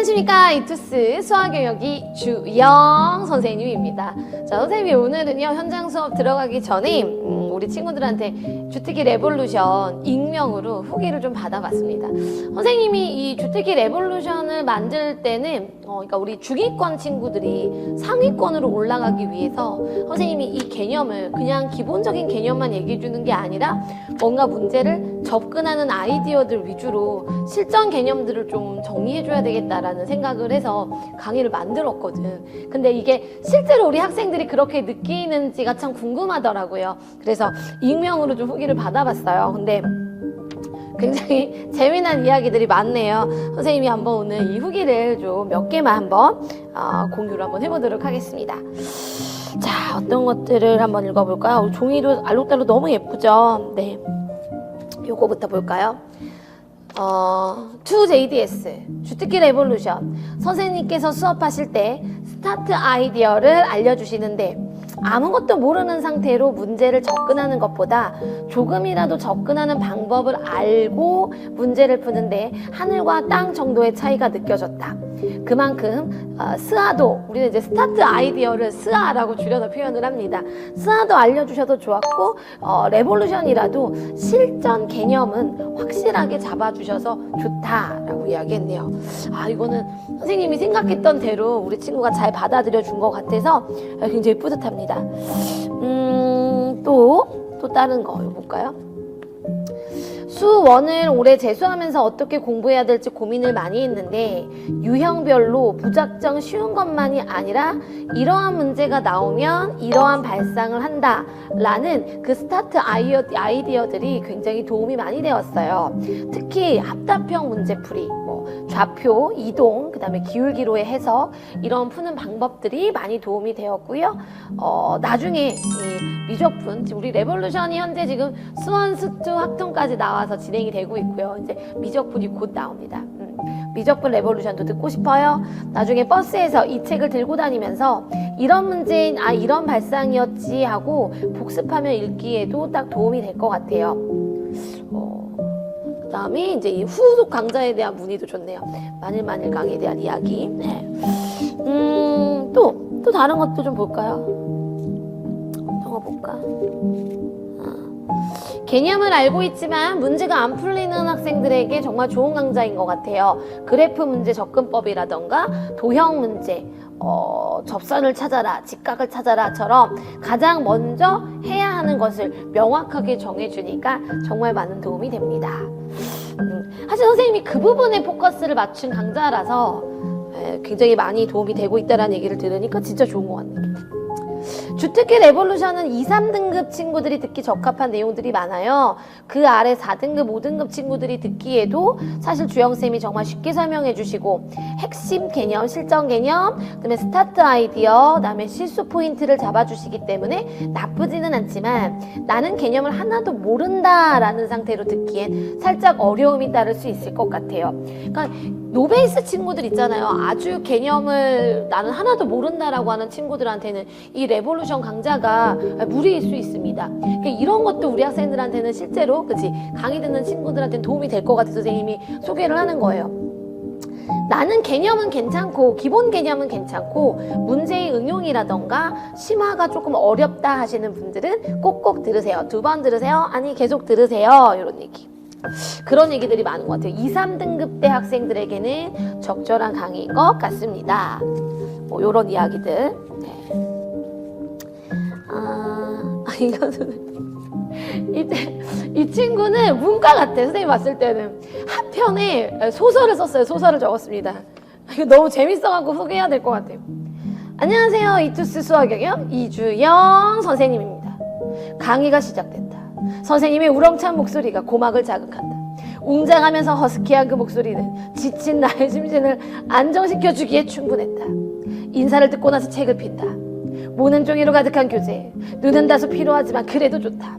안녕하십니까. 이투스 수학영역이 주영 선생님입니다. 자, 선생님이 오늘은요 현장 수업 들어가기 전에 우리 친구들한테 주특기 레볼루션 익명으로 후기를 좀 받아봤습니다. 선생님이 이 주특기 레볼루션을 만들 때는 그러니까 우리 중위권 친구들이 상위권으로 올라가기 위해서 선생님이 이 개념을 그냥 기본적인 개념만 얘기해 주는 게 아니라 뭔가 문제를 접근하는 아이디어들 위주로 실전 개념들을 좀 정리해 줘야 되겠다라는 생각을 해서 강의를 만들었거든. 근데 이게 실제로 우리 학생들이 그렇게 느끼는지가 참 궁금하더라고요. 그래서 익명으로 좀 후기를 받아봤어요. 근데 굉장히 재미난 이야기들이 많네요. 선생님이 한번 오늘 이 후기를 좀 몇 개만 한번 공유를 한번 해보도록 하겠습니다. 자, 어떤 것들을 한번 읽어볼까요? 종이도 알록달록 너무 예쁘죠? 네, 요거부터 볼까요? 2JDS 주특기 레볼루션 선생님께서 수업하실 때 스타트 아이디어를 알려주시는데 아무것도 모르는 상태로 문제를 접근하는 것보다 조금이라도 접근하는 방법을 알고 문제를 푸는데 하늘과 땅 정도의 차이가 느껴졌다. 그만큼 스아도 우리는 이제 스타트 아이디어를 스아라고 줄여서 표현을 합니다. 스아도 알려주셔도 좋았고 레볼루션이라도 실전 개념은 확실하게 잡아주셔서 좋다라고 이야기했네요. 이거는 선생님이 생각했던 대로 우리 친구가 잘 받아들여 준 것 같아서 굉장히 뿌듯합니다. 또 다른 거 볼까요? 수1을 올해 재수하면서 어떻게 공부해야 될지 고민을 많이 했는데 유형별로 무작정 쉬운 것만이 아니라 이러한 문제가 나오면 이러한 발상을 한다 라는 그 스타트 아이디어들이 굉장히 도움이 많이 되었어요. 특히 합답형 문제풀이, 좌표, 이동, 그 다음에 기울기로의 해석 이런 푸는 방법들이 많이 도움이 되었고요. 나중에 이 미적분, 우리 레볼루션이 현재 지금 수1, 수2 학통까지 나와서 진행이 되고 있고요. 이제 미적분이 곧 나옵니다. 미적분 레볼루션도 듣고 싶어요? 나중에 버스에서 이 책을 들고 다니면서 이런 문제인 이런 발상이었지 하고 복습하며 읽기에도 딱 도움이 될 것 같아요. 그 다음에 이제 이 후속 강좌에 대한 문의도 좋네요. 만일 강의에 대한 이야기. 네. 또 다른 것도 좀 볼까요? 어떤 거 볼까? 개념을 알고 있지만 문제가 안 풀리는 학생들에게 정말 좋은 강좌인 것 같아요. 그래프 문제 접근법이라던가 도형 문제, 접선을 찾아라, 직각을 찾아라처럼 가장 먼저 해야 하는 것을 명확하게 정해주니까 정말 많은 도움이 됩니다. 사실 선생님이 그 부분에 포커스를 맞춘 강좌라서 굉장히 많이 도움이 되고 있다는 얘기를 들으니까 진짜 좋은 것 같네요. 주특기 레볼루션은 2, 3등급 친구들이 듣기 적합한 내용들이 많아요. 그 아래 4등급, 5등급 친구들이 듣기에도 사실 주영쌤이 정말 쉽게 설명해 주시고 핵심 개념, 실전 개념, 그다음에 스타트 아이디어, 그다음에 실수 포인트를 잡아주시기 때문에 나쁘지는 않지만 나는 개념을 하나도 모른다라는 상태로 듣기엔 살짝 어려움이 따를 수 있을 것 같아요. 그러니까 노베이스 친구들 있잖아요. 아주 개념을 나는 하나도 모른다라고 하는 친구들한테는 이 레볼루션 강좌가 무리일 수 있습니다. 그러니까 이런 것도 우리 학생들한테는 실제로 강의 듣는 친구들한테는 도움이 될 것 같아서 선생님이 소개를 하는 거예요. 나는 개념은 괜찮고 기본 개념은 괜찮고 문제의 응용이라던가 심화가 조금 어렵다 하시는 분들은 꼭꼭 들으세요. 2번 들으세요? 아니 계속 들으세요. 이런 얘기. 그런 얘기들이 많은 것 같아요. 2, 3등급 대 학생들에게는 적절한 강의인 것 같습니다. 요런 이야기들. 네. 이거는 이 친구는 문과 같아. 선생님이 봤을 때는 하편에 소설을 썼어요. 소설을 적었습니다. 이거 너무 재밌어갖고 소개해야 될 것 같아요. 안녕하세요. 이투스 수학영역 이주영 선생님입니다. 강의가 시작된다. 선생님의 우렁찬 목소리가 고막을 자극한다. 웅장하면서 허스키한 그 목소리는 지친 나의 심신을 안정시켜주기에 충분했다. 인사를 듣고 나서 책을 핀다. 모는 종이로 가득한 교재. 눈은 다소 피로하지만 그래도 좋다.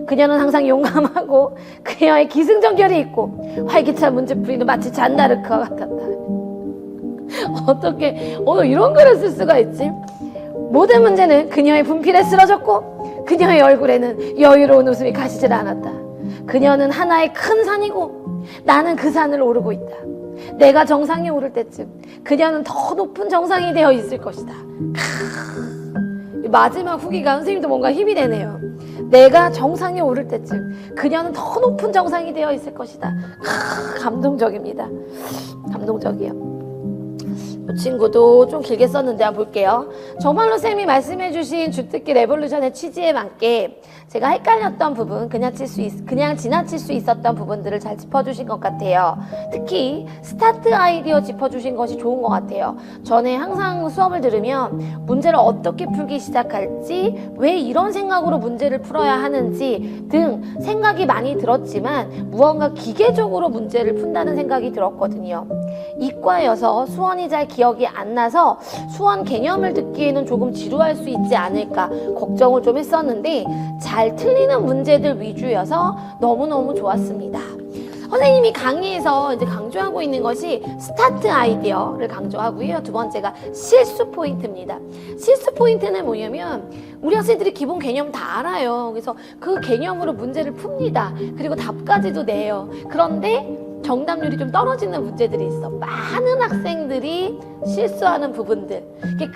그녀는 항상 용감하고 그녀의 기승전결이 있고 활기찬 문제풀이는 마치 잔나르크와 같았다. 어떻게 이런 글을 쓸 수가 있지? 모든 문제는 그녀의 분필에 쓰러졌고 그녀의 얼굴에는 여유로운 웃음이 가시질 않았다. 그녀는 하나의 큰 산이고 나는 그 산을 오르고 있다. 내가 정상에 오를 때쯤 그녀는 더 높은 정상이 되어 있을 것이다. 마지막 후기가 선생님도 뭔가 힘이 되네요. 내가 정상에 오를 때쯤 그녀는 더 높은 정상이 되어 있을 것이다. 감동적입니다. 감동적이에요. 이 친구도 좀 길게 썼는데 한번 볼게요. 정말로 쌤이 말씀해주신 주특기 레볼루션의 취지에 맞게 제가 헷갈렸던 부분, 그냥 지나칠 수 있었던 부분들을 잘 짚어주신 것 같아요. 특히 스타트 아이디어 짚어주신 것이 좋은 것 같아요. 전에 항상 수업을 들으면 문제를 어떻게 풀기 시작할지, 왜 이런 생각으로 문제를 풀어야 하는지 등 생각이 많이 들었지만 무언가 기계적으로 문제를 푼다는 생각이 들었거든요. 이과여서 수원이 잘 기억이 안 나서 수원 개념을 듣기에는 조금 지루할 수 있지 않을까 걱정을 좀 했었는데 잘 틀리는 문제들 위주여서 너무너무 좋았습니다. 선생님이 강의에서 이제 강조하고 있는 것이 스타트 아이디어를 강조하고요. 두 번째가 실수 포인트입니다. 실수 포인트는 뭐냐면 우리 학생들이 기본 개념 다 알아요. 그래서 그 개념으로 문제를 풉니다. 그리고 답까지도 내요. 그런데 정답률이 좀 떨어지는 문제들이 있어. 많은 학생들이 실수하는 부분들.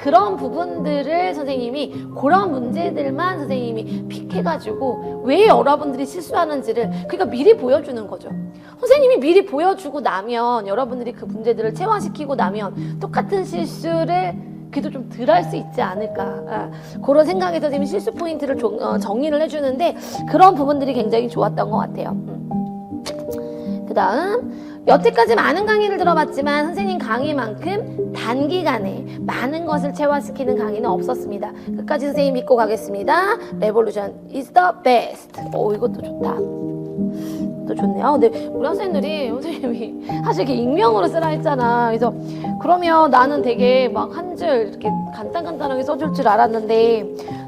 그런 부분들을 선생님이 그런 문제들만 선생님이 픽해가지고 왜 여러분들이 실수하는지를 그러니까 미리 보여주는 거죠. 선생님이 미리 보여주고 나면 여러분들이 그 문제들을 체화시키고 나면 똑같은 실수를 그래도 좀 덜 할 수 있지 않을까. 그런 생각에서 선생님이 실수 포인트를 정리를 해주는데 그런 부분들이 굉장히 좋았던 것 같아요. 그 다음 여태까지 많은 강의를 들어봤지만 선생님 강의만큼 단기간에 많은 것을 체화시키는 강의는 없었습니다. 끝까지 선생님 믿고 가겠습니다. 레볼루션 is the best. 이것도 좋다. 또 좋네요. 근데 우리 학생들이 선생님이 사실 이렇게 익명으로 쓰라 했잖아. 그래서 그러면 나는 되게 막 한 줄 이렇게 간단하게 써줄 줄 알았는데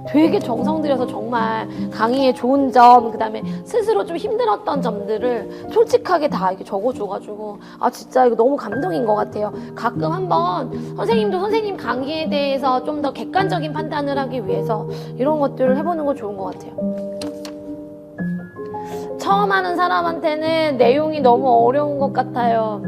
되게 정성 들여서 정말 강의의 좋은 점, 그 다음에 스스로 좀 힘들었던 점들을 솔직하게 다 이렇게 적어줘가지고 진짜 이거 너무 감동인 것 같아요. 가끔 한번 선생님도 선생님 강의에 대해서 좀 더 객관적인 판단을 하기 위해서 이런 것들을 해보는 거 좋은 것 같아요. 처음 하는 사람한테는 내용이 너무 어려운 것 같아요.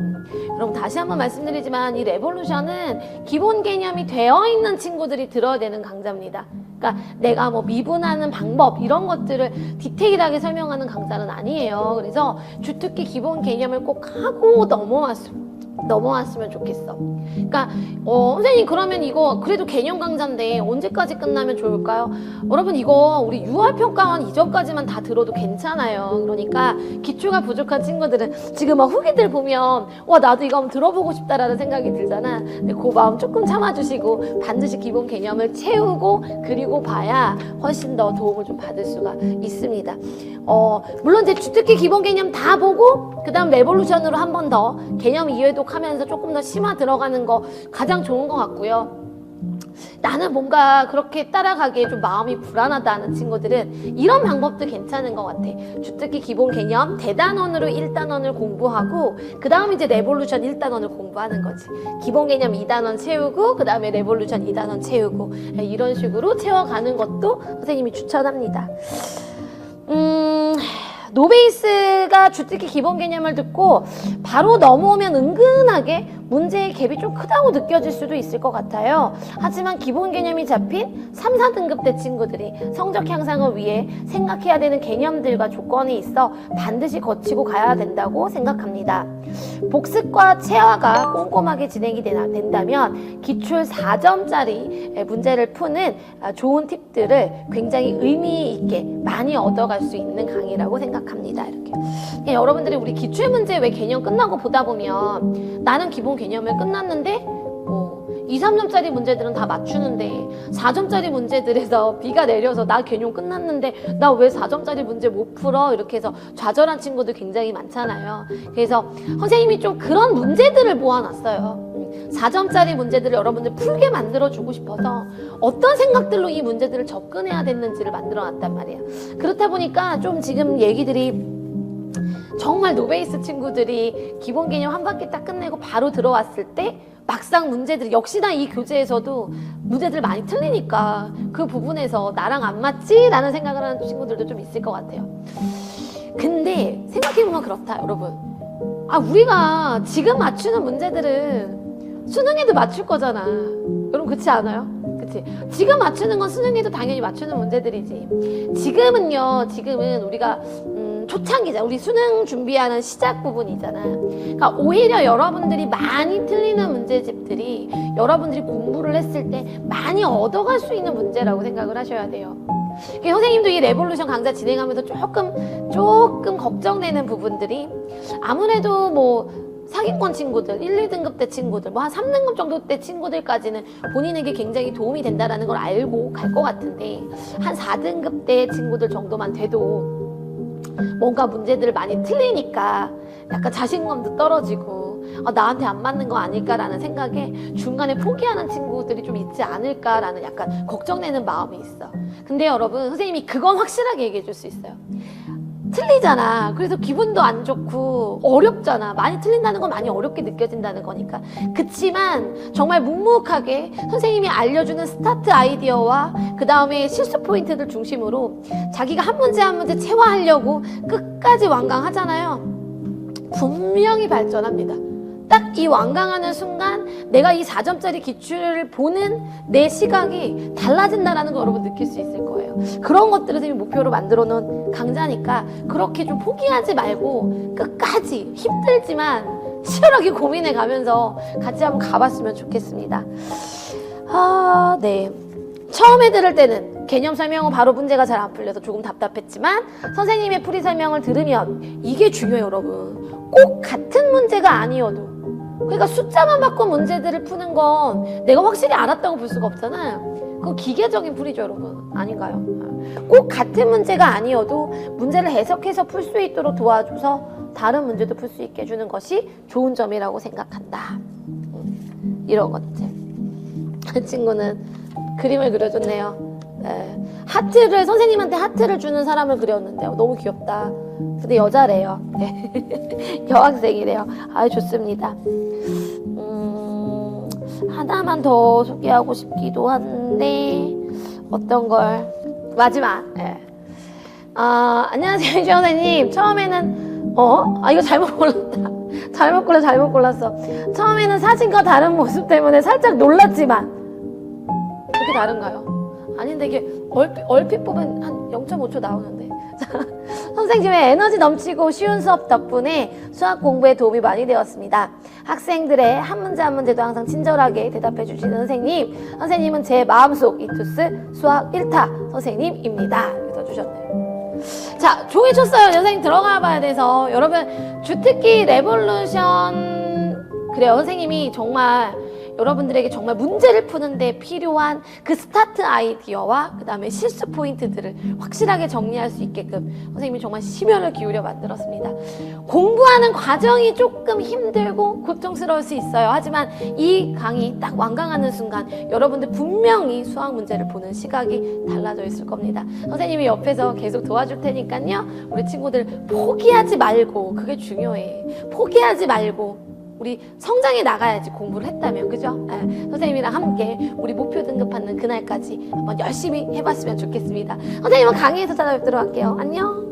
여러분 다시 한번 말씀드리지만 이 레볼루션은 기본 개념이 되어 있는 친구들이 들어야 되는 강좌입니다. 그러니까 내가 뭐 미분하는 방법 이런 것들을 디테일하게 설명하는 강좌는 아니에요. 그래서 주특기 기본 개념을 꼭 하고 넘어왔으면 좋겠어. 그러니까 선생님 그러면 이거 그래도 개념 강좌인데 언제까지 끝나면 좋을까요? 여러분 이거 우리 6월 평가원 이전까지만 다 들어도 괜찮아요. 그러니까 기초가 부족한 친구들은 지금 막 후기들 보면 와 나도 이거 한번 들어보고 싶다라는 생각이 들잖아. 근데 그 마음 조금 참아주시고 반드시 기본 개념을 채우고 그리고 봐야 훨씬 더 도움을 좀 받을 수가 있습니다. 물론 제 주특기 기본 개념 다 보고 그 다음 레볼루션으로 한 번 더 개념 이해독 하면서 조금 더 심화 들어가는 거 가장 좋은 것 같고요. 나는 뭔가 그렇게 따라가기에 좀 마음이 불안하다는 친구들은 이런 방법도 괜찮은 것 같아. 주특기 기본 개념 대단원으로 1단원을 공부하고 그 다음 이제 레볼루션 1단원을 공부하는 거지. 기본 개념 2단원 채우고 그 다음에 레볼루션 2단원 채우고 이런 식으로 채워가는 것도 선생님이 추천합니다. 노베이스가 주특기 기본 개념을 듣고 바로 넘어오면 은근하게 문제의 갭이 좀 크다고 느껴질 수도 있을 것 같아요. 하지만 기본 개념이 잡힌 3, 4등급 대 친구들이 성적 향상을 위해 생각해야 되는 개념들과 조건이 있어 반드시 거치고 가야 된다고 생각합니다. 복습과 체화가 꼼꼼하게 진행이 된다면 기출 4점짜리 문제를 푸는 좋은 팁들을 굉장히 의미 있게 많이 얻어갈 수 있는 강의라고 생각합니다. 이렇게 여러분들이 우리 기출문제 왜 개념 끝나고 보다 보면 나는 기본 개념을 끝났는데 2, 3점짜리 문제들은 다 맞추는데 4점짜리 문제들에서 비가 내려서 나 개념 끝났는데 나 왜 4점짜리 문제 못 풀어? 이렇게 해서 좌절한 친구들 굉장히 많잖아요. 그래서 선생님이 좀 그런 문제들을 모아놨어요. 4점짜리 문제들을 여러분들 풀게 만들어주고 싶어서 어떤 생각들로 이 문제들을 접근해야 됐는지를 만들어놨단 말이에요. 그렇다 보니까 좀 지금 얘기들이 정말 노베이스 친구들이 기본 개념 한 바퀴 딱 끝내고 바로 들어왔을 때 막상 문제들이 역시나 이 교재에서도 문제들 많이 틀리니까 그 부분에서 나랑 안 맞지? 라는 생각을 하는 친구들도 좀 있을 것 같아요. 근데 생각해보면 그렇다 여러분. 우리가 지금 맞추는 문제들은 수능에도 맞출 거잖아. 여러분 그렇지 않아요? 그치? 지금 맞추는 건 수능에도 당연히 맞추는 문제들이지. 지금은 우리가 초창기잖아. 우리 수능 준비하는 시작 부분이잖아. 그러니까 오히려 여러분들이 많이 틀리는 문제집들이 여러분들이 공부를 했을 때 많이 얻어갈 수 있는 문제라고 생각을 하셔야 돼요. 선생님도 이 레볼루션 강좌 진행하면서 조금 걱정되는 부분들이 아무래도 뭐 상위권 친구들, 1, 2등급 때 친구들, 뭐 한 3등급 정도 때 친구들까지는 본인에게 굉장히 도움이 된다라는 걸 알고 갈 것 같은데 한 4등급 때 친구들 정도만 돼도 뭔가 문제들을 많이 틀리니까 약간 자신감도 떨어지고 나한테 안 맞는 거 아닐까라는 생각에 중간에 포기하는 친구들이 좀 있지 않을까라는 약간 걱정되는 마음이 있어. 근데 여러분 선생님이 그건 확실하게 얘기해 줄 수 있어요. 틀리잖아. 그래서 기분도 안 좋고 어렵잖아. 많이 틀린다는 건 많이 어렵게 느껴진다는 거니까. 그치만 정말 묵묵하게 선생님이 알려주는 스타트 아이디어와 그 다음에 실수 포인트들 중심으로 자기가 한 문제 한 문제 체화하려고 끝까지 완강하잖아요. 분명히 발전합니다. 딱 이 완강하는 순간 내가 이 4점짜리 기출을 보는 내 시각이 달라진다는 거 여러분 느낄 수 있을 거예요. 그런 것들을 선생님이 목표로 만들어 놓은 강좌니까 그렇게 좀 포기하지 말고 끝까지 힘들지만 치열하게 고민해 가면서 같이 한번 가봤으면 좋겠습니다. 네. 처음에 들을 때는 개념 설명은 바로 문제가 잘 안 풀려서 조금 답답했지만 선생님의 풀이 설명을 들으면 이게 중요해요, 여러분. 꼭 같은 문제가 아니어도 그러니까 숫자만 바꾼 문제들을 푸는 건 내가 확실히 알았다고 볼 수가 없잖아요. 그거 기계적인 풀이죠, 여러분. 아닌가요? 꼭 같은 문제가 아니어도 문제를 해석해서 풀 수 있도록 도와줘서 다른 문제도 풀 수 있게 해주는 것이 좋은 점이라고 생각한다. 이런 것들. 그 친구는 그림을 그려줬네요. 네. 선생님한테 하트를 주는 사람을 그렸는데요. 너무 귀엽다. 근데 여자래요. 네. 여학생이래요. 좋습니다. 하나만 더 소개하고 싶기도 한데 어떤 걸 마지막. 네. 안녕하세요, 선생님. 처음에는 이거 잘못 골랐다. 잘못 골랐어. 처음에는 사진과 다른 모습 때문에 살짝 놀랐지만 그렇게 다른가요? 아닌데 이게 얼핏 보면 한 0.5초 나오는데. 선생님의 에너지 넘치고 쉬운 수업 덕분에 수학 공부에 도움이 많이 되었습니다. 학생들의 한 문제 한 문제도 항상 친절하게 대답해 주시는 선생님은 제 마음속 이투스 수학 1타 선생님입니다. 이렇게 써주셨네요. 자, 종이 쳤어요. 선생님 들어가 봐야 돼서. 여러분 주특기 레볼루션 그래요. 선생님이 정말 여러분들에게 정말 문제를 푸는데 필요한 그 스타트 아이디어와 그 다음에 실수 포인트들을 확실하게 정리할 수 있게끔 선생님이 정말 심혈을 기울여 만들었습니다. 공부하는 과정이 조금 힘들고 고통스러울 수 있어요. 하지만 이 강의 딱 완강하는 순간 여러분들 분명히 수학 문제를 보는 시각이 달라져 있을 겁니다. 선생님이 옆에서 계속 도와줄 테니까요. 우리 친구들 포기하지 말고, 그게 중요해. 포기하지 말고 우리 성장해 나가야지, 공부를 했다면. 그죠? 선생님이랑 함께 우리 목표 등급받는 그날까지 한번 열심히 해봤으면 좋겠습니다. 선생님은 강의에서 찾아뵙도록 할게요. 안녕.